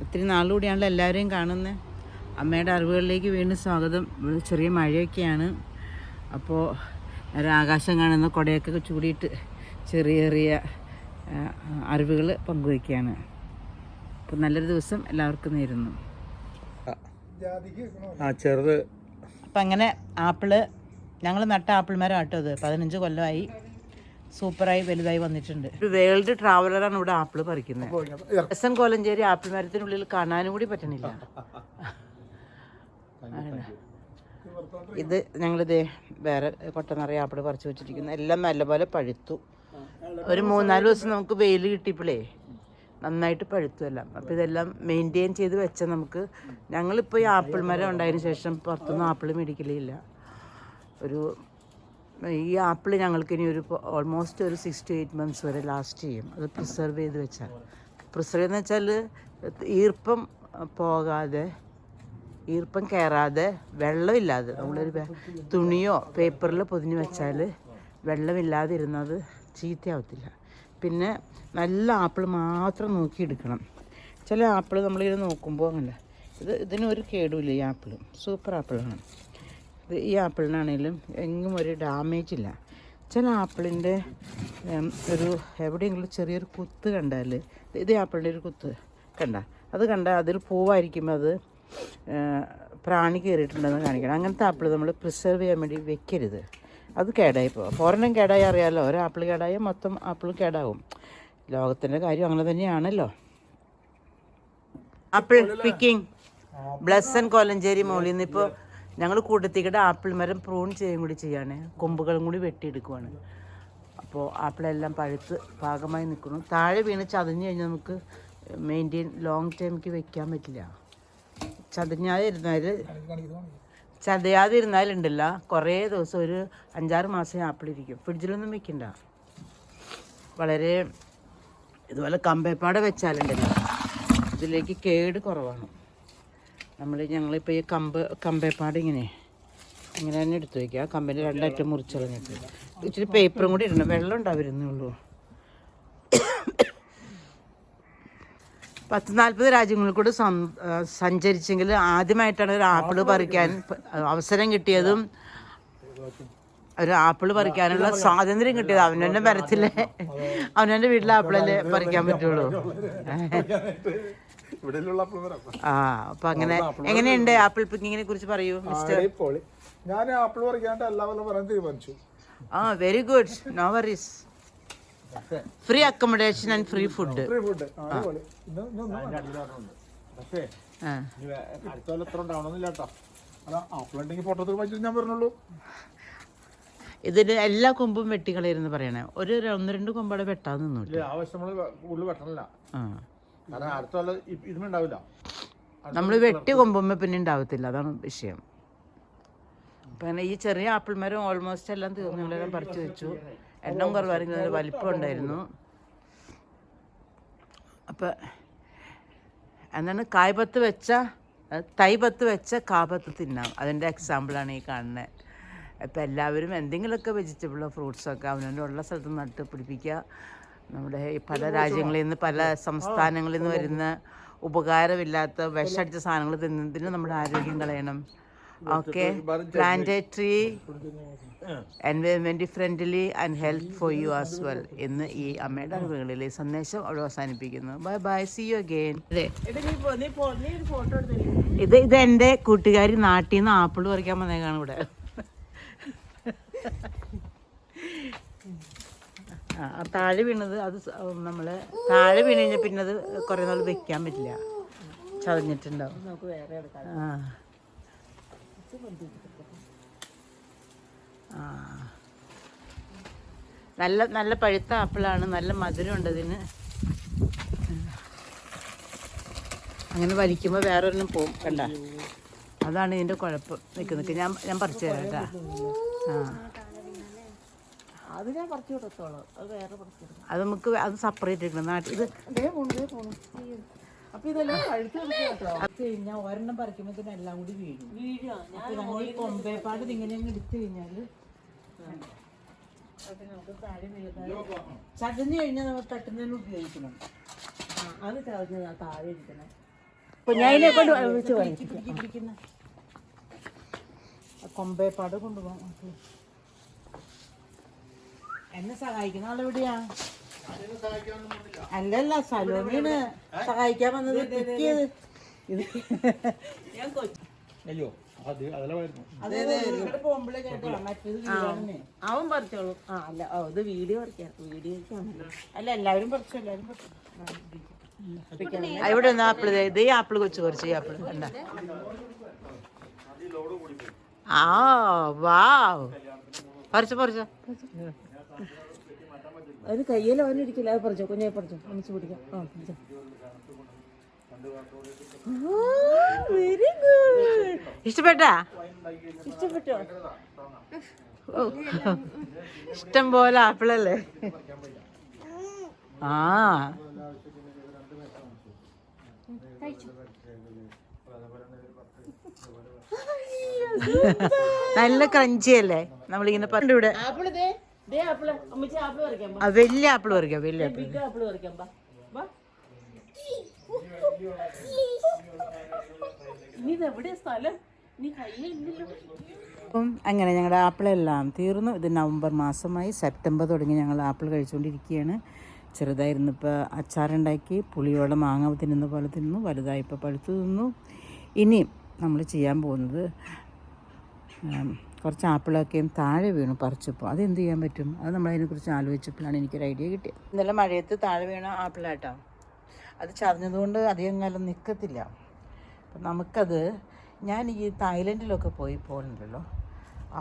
ഒത്തിരി നാളുകൂടിയാണല്ലോ എല്ലാവരെയും കാണുന്നത്. അമ്മയുടെ അറിവുകളിലേക്ക് വീണ്ടും സ്വാഗതം. ചെറിയ മഴയൊക്കെയാണ്. അപ്പോൾ ആകാശം കാണുന്ന കുടയൊക്കെ ചൂടിയിട്ട് ചെറിയ ചെറിയ അറിവുകൾ പങ്കുവയ്ക്കുകയാണ്. അപ്പോൾ നല്ലൊരു ദിവസം എല്ലാവർക്കും നേരുന്നു. ചെറുത് അപ്പം അങ്ങനെ ആപ്പിള് ഞങ്ങൾ നട്ട ആപ്പിൾ മരം ആട്ടോ. അത് 15 കൊല്ലമായി, സൂപ്പറായി വലുതായി വന്നിട്ടുണ്ട്. ഒരു വേൾഡ് ട്രാവലറാണ് ഇവിടെ ആപ്പിൾ പറിക്കുന്നത്. എസ്.എൻ. കോലഞ്ചേരി ആപ്പിൾ മരത്തിനുള്ളിൽ കാണാനും കൂടി പറ്റണില്ല. ഇത് ഞങ്ങളിത് വേറെ കൊട്ട നിറയെ ആപ്പിൾ പറിച്ചു വെച്ചിരിക്കുന്നു. എല്ലാം നല്ലപോലെ പഴുത്തു. ഒരു 3-4 ദിവസം നമുക്ക് വെയിൽ കിട്ടിയപ്പോഴേ നന്നായിട്ട് പഴുത്തു എല്ലാം. അപ്പോൾ ഇതെല്ലാം മെയിൻറ്റെയിൻ ചെയ്ത് വെച്ചാൽ നമുക്ക്, ഞങ്ങളിപ്പോൾ ഈ ആപ്പിൾ മരം ഉണ്ടായതിന് ശേഷം പുറത്തൊന്നും ആപ്പിൾ മേടിക്കലില്ല. ഈ ആപ്പിൾ ഞങ്ങൾക്കിനി ഓൾമോസ്റ്റ് ഒരു 6 to 8 months വരെ ലാസ്റ്റ് ചെയ്യും. അത് പ്രിസർവ് ചെയ്ത് വെച്ചാൽ. പ്രിസർവ് എന്ന് വെച്ചാൽ ഈർപ്പം പോകാതെ, ഈർപ്പം കയറാതെ, വെള്ളമില്ലാതെ നമ്മളൊരു തുണിയോ പേപ്പറിൽ പൊതിഞ്ഞ് വെച്ചാൽ വെള്ളമില്ലാതെ ഇരുന്നത് ചീത്തയാവത്തില്ല. പിന്നെ നല്ല ആപ്പിൾ മാത്രം നോക്കിയെടുക്കണം. ചില ആപ്പിൾ നമ്മളിത് നോക്കുമ്പോൾ അങ്ങനെ ഇതിനൊരു കേടുമില്ല. ഈ ആപ്പിൾ സൂപ്പർ ആപ്പിളാണ്. ഈ ആപ്പിളിനാണെങ്കിലും എങ്ങും ഒരു ഡാമേജ് ഇല്ല. ചില ആപ്പിളിൻ്റെ ഒരു എവിടെയെങ്കിലും ചെറിയൊരു കുത്ത് കണ്ടാൽ, ഇത് ആപ്പിളിൻ്റെ ഒരു കുത്ത് അത് കണ്ടാൽ അതിൽ പൂവായിരിക്കുമ്പോൾ അത് പ്രാണി കയറിയിട്ടുണ്ടെന്ന് കാണിക്കണം. അങ്ങനത്തെ ആപ്പിൾ നമ്മൾ പ്രിസർവ് ചെയ്യാൻ വേണ്ടി വെക്കരുത്. അത് കേടായി പോകും. ഒരെണ്ണം കേടായി അറിയാമല്ലോ, ഒരു ആപ്പിൾ കേടായാൽ മൊത്തം ആപ്പിളും കേടാവും. ലോകത്തിൻ്റെ കാര്യം അങ്ങനെ തന്നെയാണല്ലോ. Apple picking എസ്.എൻ. കോലഞ്ചേരി മോളിൽ നിന്ന് ഇപ്പോൾ ഞങ്ങൾ കൂട്ടത്തിക്കിട്ട് ആപ്പിൾ മരം പ്രൂൺ ചെയ്യുകയും കൂടി ചെയ്യാണ്. കൊമ്പുകളും കൂടി വെട്ടിയെടുക്കുവാണ്. അപ്പോൾ ആപ്പിളെല്ലാം പഴുത്ത് പാകമായി നിൽക്കുന്നു. താഴെ വീണ് ചതഞ്ഞ് കഴിഞ്ഞാൽ നമുക്ക് മെയിൻറ്റെയിൻ ലോങ് ടൈമിക്ക് വെക്കാൻ പറ്റില്ല. ചതയാതിരുന്നാലുണ്ടല്ല കുറേ ദിവസം, ഒരു 5-6 മാസം ആപ്പിളിരിക്കും. ഫ്രിഡ്ജിലൊന്നും വെക്കണ്ട. വളരെ ഇതുപോലെ കമ്പേപ്പാട വെച്ചാലുണ്ടല്ലോ ഇതിലേക്ക് കേട് കുറവാണ്. ഞങ്ങളിപ്പോൾ ഈ കമ്പേപ്പാട് ഇങ്ങനെ തന്നെ എടുത്ത് വയ്ക്കുക. കമ്പനി 2 അറ്റം മുറിച്ചളഞ്ഞിട്ട് ഇച്ചിരി പേപ്പറും കൂടി ഇടണം. വെള്ളം ഉണ്ടാവുന്നേ ഉള്ളൂ. 10-40 രാജ്യങ്ങളിൽ കൂടെ സഞ്ചരിച്ചെങ്കിൽ ആദ്യമായിട്ടാണ് ഒരു ആപ്പിൾ പറിക്കാൻ അവസരം കിട്ടിയതും ഒരു ആപ്പിൾ പറിക്കാനുള്ള സ്വാതന്ത്ര്യം കിട്ടിയത്. അവനവൻ്റെ മരത്തിലെ അവനവൻ്റെ വീട്ടിലെ ആപ്പിളല്ലേ പറിക്കാൻ പറ്റുള്ളൂ. അപ്പൊ അങ്ങനെ എങ്ങനെയുണ്ട് ആപ്പിൾ പിക്കിങ്ങിനെ കുറിച്ച് പറയൂ മിസ്റ്റർ. ഞാൻ ആപ്പിൾ പറിക്കാണ്ട് എല്ലാവരും പറയാൻ തീരുമാനിച്ചു. Very good, no worries. Free accommodation and free food. ഇതിന് എല്ലാ കൊമ്പും വെട്ടിക്കളയിരുന്ന് പറയണേ. ഒരു 1-2 കൊമ്പടെ വെട്ടാൻ നിന്നില്ല. നമ്മൾ വെട്ടി കൊമ്പുമ്പോ പിന്നെ ഉണ്ടാവത്തില്ല. അതാണ് വിഷയം. പിന്നെ ഈ ചെറിയ ആപ്പിൾ മരം ഓൾമോസ്റ്റ് എല്ലാം തീർന്നു. ഞങ്ങളെല്ലാം പറിച്ചു വെച്ചു. എണ്ണം കുറവായിരുന്നു, വലിപ്പം ഉണ്ടായിരുന്നു. അപ്പം എന്താണ് തൈപത്ത് വെച്ച കാപത്ത് തിന്നാം. അതിൻ്റെ എക്സാമ്പിളാണ് ഈ കാണുന്നത്. ഇപ്പം എല്ലാവരും എന്തെങ്കിലുമൊക്കെ വെജിറ്റബിളോ ഫ്രൂട്ട്സൊക്കെ അവനവൻ്റെ ഉള്ള സ്ഥലത്ത് നട്ട് പിടിപ്പിക്കുക. നമ്മുടെ പല രാജ്യങ്ങളിൽ നിന്ന്, പല സംസ്ഥാനങ്ങളിൽ നിന്ന് വരുന്ന ഉപകാരമില്ലാത്ത വിഷടിച്ച സാധനങ്ങൾ തിന്നതിന് നമ്മുടെ ആരോഗ്യം കളയണം. Okay, plant A tree, environment friendly and health for you as well എന്ന് ഈ അമ്മയുടെ അറിവുകളിലെ സന്ദേശം അവിടെ അവസാനിപ്പിക്കുന്നു. Bye bye, C you again. ഇത് എൻ്റെ കൂട്ടുകാരി നാട്ടിൽ നിന്ന് ആപ്പിൾ പറിക്കാൻ വന്നേക്കാണ് ഇവിടെ. താഴെ വീണത് അത് നമ്മൾ താഴെ വീണ് കഴിഞ്ഞാൽ പിന്നെ അത് കുറേ നാൾ വെക്കാൻ പറ്റില്ല, ചതഞ്ഞിട്ടുണ്ടാവും. നല്ല നല്ല പഴുത്ത ആപ്പിളാണ്. നല്ല മധുരമുണ്ട് അതിന്. അങ്ങനെ വലിക്കുമ്പോൾ വേറെ ഒരെണ്ണം പോവും. കണ്ട, അതാണ് ഇതിൻ്റെ കുഴപ്പം. നിൽക്ക് ഞാൻ പറിച്ചു തരാം കേട്ടാ. അത് നമുക്ക് അത് സെപ്പറേറ്റ് എടുക്കണം. നാട്ടിൽ ഇത് അപ്പൊ ഇതെല്ലാം കഴിഞ്ഞാൽ ഒരെണ്ണം പറിക്കുമ്പോൾ എല്ലാം കൂടി വീഴും. അപ്പൊ നമ്മൾ ഈ കൊമ്പേപ്പാട് ഇങ്ങനെ എടുത്തു കഴിഞ്ഞാല് ചതഞ്ഞു കഴിഞ്ഞാൽ നമ്മൾ പെട്ടെന്ന് തന്നെ ഉപയോഗിക്കണം. അത് ചതഞ്ഞ താഴെ ഇരിക്കണം. കുഞ്ഞായിനെ കൊണ്ട് വിളിച്ച് പറയും. കൊമ്പേപ്പാട് കൊണ്ടുപോകാം. എന്നെ സഹായിക്കുന്ന ആളെവിടെയാ? അല്ലല്ല, സലോമിയാണ് സഹായിക്കാൻ വന്നത്. അവൻ പറിച്ചോളൂ. അല്ല ഇത് വീഡിയോ പറിക്കാം. അല്ല എല്ലാവരും പറിച്ചു, എല്ലാവരും പറിച്ചു. ഇവിടെ ഒന്ന് ആപ്പിള്, ഇത് ഈ ആപ്പിള് കൊച്ചു കുറച്ച് ഈ ആപ്പിള് കണ്ട. ആ വാവ്, പറിച്ചു പറിച്ചോ. അതിന് കയ്യിൽ അവനിരിക്കില്ല. അത് പറിച്ചോ, കുഞ്ഞായി പറിച്ചോ, ഒന്നിച്ച് പിടിക്കാം. Very good. ഇഷ്ടപ്പെട്ടോ? ഇഷ്ടം പോലെ ആപ്പിളല്ലേ? ആ നല്ല ക്രഞ്ചി അല്ലേ? നമ്മളിങ്ങനെ പറഞ്ഞു ഇവിടെ വലിയ ആപ്പിൾ പറിക്കാം. വലിയ ആപ്പിൾ അപ്പം അങ്ങനെ ഞങ്ങളുടെ ആപ്പിളെല്ലാം തീർന്നു. ഇത് നവംബർ മാസമായി. സെപ്റ്റംബർ തുടങ്ങി ഞങ്ങൾ ആപ്പിൾ കഴിച്ചുകൊണ്ടിരിക്കുകയാണ്. ചെറുതായിരുന്നിപ്പോൾ അച്ചാറുണ്ടാക്കി, പുളിയോളം മാങ്ങ തിന്നുന്ന പോലെ തിന്നു, വലുതായിപ്പോൾ പഴുത്തു തിന്നു. ഇനിയും നമ്മൾ ചെയ്യാൻ പോകുന്നത് കുറച്ച് ആപ്പിളൊക്കെയും താഴെ വീണു പറിച്ചപ്പോൾ. അതെന്ത് ചെയ്യാൻ പറ്റും? അത് നമ്മളതിനെക്കുറിച്ച് ആലോചിച്ചപ്പോഴാണ് എനിക്കൊരു ഐഡിയ കിട്ടിയത്. ഇന്നലെ മഴയത്ത് താഴെ വീണ ആപ്പിളാട്ടോ. അത് ചതഞ്ഞതുകൊണ്ട് അധികം കാലം നിൽക്കത്തില്ല. അപ്പം നമുക്കത്, ഞാൻ ഈ തായ്ലൻഡിലൊക്കെ പോയിട്ടുണ്ടല്ലോ,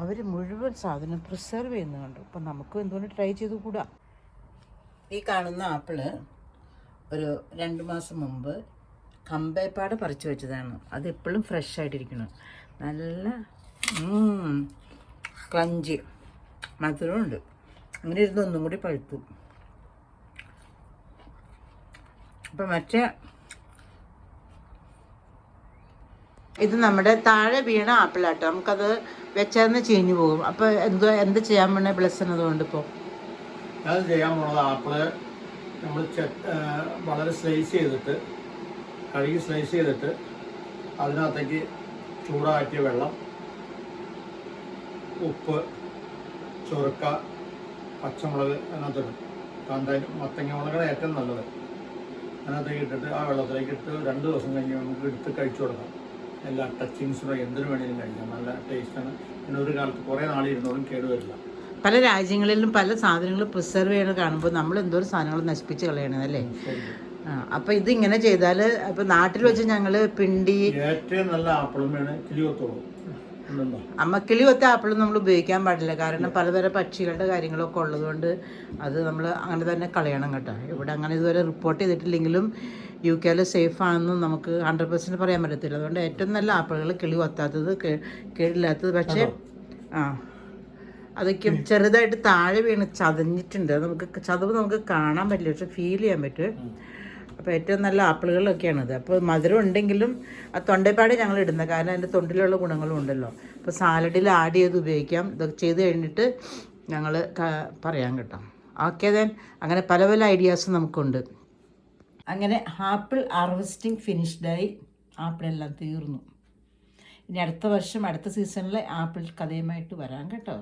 അവർ മുഴുവൻ സാധനം പ്രിസർവ് ചെയ്യുന്നത് കണ്ടു. അപ്പം നമുക്കും എന്തുകൊണ്ട് ട്രൈ ചെയ്ത് കൂടാ. ഈ കാണുന്ന ആപ്പിള് ഒരു 2 മാസം മുമ്പ് കമ്പേപ്പാട് പറിച്ചു വെച്ചതാണ്. അത് എപ്പോഴും ഫ്രഷ് ആയിട്ടിരിക്കണം. നല്ല ക്രഞ്ചി മധുരമുണ്ട്. അങ്ങനെ ഇരുന്ന് ഒന്നും കൂടി പഴുത്തു. അപ്പം മറ്റേ ഇത് നമ്മുടെ താഴെ വീണ ആപ്പിളാട്ടോ. നമുക്കത് വെച്ചാൽ ചീഞ്ഞു പോകും. അപ്പോൾ എന്ത് ചെയ്യാൻ വേണേ ബ്ലസ് അതുകൊണ്ട് ഇപ്പോൾ അത് ചെയ്യാൻ പോണത് ആപ്പിള് നമ്മൾ വളരെ സ്ലൈസ് ചെയ്തിട്ട്, കഴുകി സ്ലൈസ് ചെയ്തിട്ട് അതിനകത്തേക്ക് ചൂടാക്കിയ വെള്ളം, ഉപ്പ്, ചൊറുക്ക, പച്ചമുളക് അതിനകത്തിടും. മത്തങ്ങ മുളകാണ് ഏറ്റവും നല്ലത്. അതിനകത്തേക്ക് ഇട്ടിട്ട് ആ വെള്ളത്തിലേക്ക് ഇട്ട് 2 ദിവസം കഴിഞ്ഞ് നമുക്ക് എടുത്ത് കഴിച്ചു കൊടുക്കാം. എല്ലാ ടച്ചിങ്സിനോ എന്തിനു വേണമെങ്കിലും കഴിക്കാം. നല്ല ടേസ്റ്റാണ്. പിന്നെ ഒരു കാലത്ത് കുറേ നാളിരുന്നോളും കേടുവരില്ല. പല രാജ്യങ്ങളിലും പല സാധനങ്ങൾ പ്രിസർവ് ചെയ്യണ കാണുമ്പോൾ നമ്മൾ എന്തോരം സാധനങ്ങൾ നശിപ്പിച്ച് കളയണതല്ലേ. അപ്പം ഇതിങ്ങനെ ചെയ്താൽ, അപ്പം നാട്ടിൽ വെച്ച് ഞങ്ങൾ പിണ്ടി, ഏറ്റവും നല്ല ആപ്പിളും വേണം കിളിയൊത്തോളും. അമ്മക്കിളി ഒത്ത ആപ്പിളും നമ്മൾ ഉപയോഗിക്കാൻ പാടില്ല. കാരണം പലതരം പക്ഷികളുടെ കാര്യങ്ങളൊക്കെ ഉള്ളതുകൊണ്ട് അത് നമ്മൾ അങ്ങനെ തന്നെ കളയണം കേട്ടോ. ഇവിടെ അങ്ങനെ ഇതുവരെ റിപ്പോർട്ട് ചെയ്തിട്ടില്ലെങ്കിലും UK സേഫ് ആണെന്നും നമുക്ക് 100% പറയാൻ പറ്റത്തില്ല. അതുകൊണ്ട് ഏറ്റവും നല്ല ആപ്പിളുകൾ കിളി കൊത്താത്തത്, കേടില്ലാത്തത്. പക്ഷേ അതൊക്കെ ചെറുതായിട്ട് താഴെ വീണ് ചതഞ്ഞിട്ടുണ്ട്. ചതവ് നമുക്ക് കാണാൻ പറ്റില്ല, പക്ഷെ ഫീൽ ചെയ്യാൻ പറ്റും. അപ്പോൾ ഏറ്റവും നല്ല ആപ്പിളുകളൊക്കെയാണിത്. അപ്പോൾ മധുരം ഉണ്ടെങ്കിലും ആ തൊണ്ടപ്പാട് ഞങ്ങൾ ഇടുന്നത്, കാരണം അതിൻ്റെ തൊണ്ടിലുള്ള ഗുണങ്ങളും ഉണ്ടല്ലോ. അപ്പോൾ സാലഡിൽ ആഡ് ചെയ്ത് ഉപയോഗിക്കാം. ഇതൊക്കെ ചെയ്ത് കഴിഞ്ഞിട്ട് ഞങ്ങൾ പറയാം കേട്ടോ. Okay then. അങ്ങനെ പല പല ഐഡിയാസ് നമുക്കുണ്ട്. അങ്ങനെ ആപ്പിൾ ഹാർവെസ്റ്റിംഗ് ഫിനിഷ്ഡായി. ആപ്പിളെല്ലാം തീർന്നു. ഇനി അടുത്ത വർഷം അടുത്ത സീസണിൽ ആപ്പിൾ കഥയുമായിട്ട് വരാം കേട്ടോ.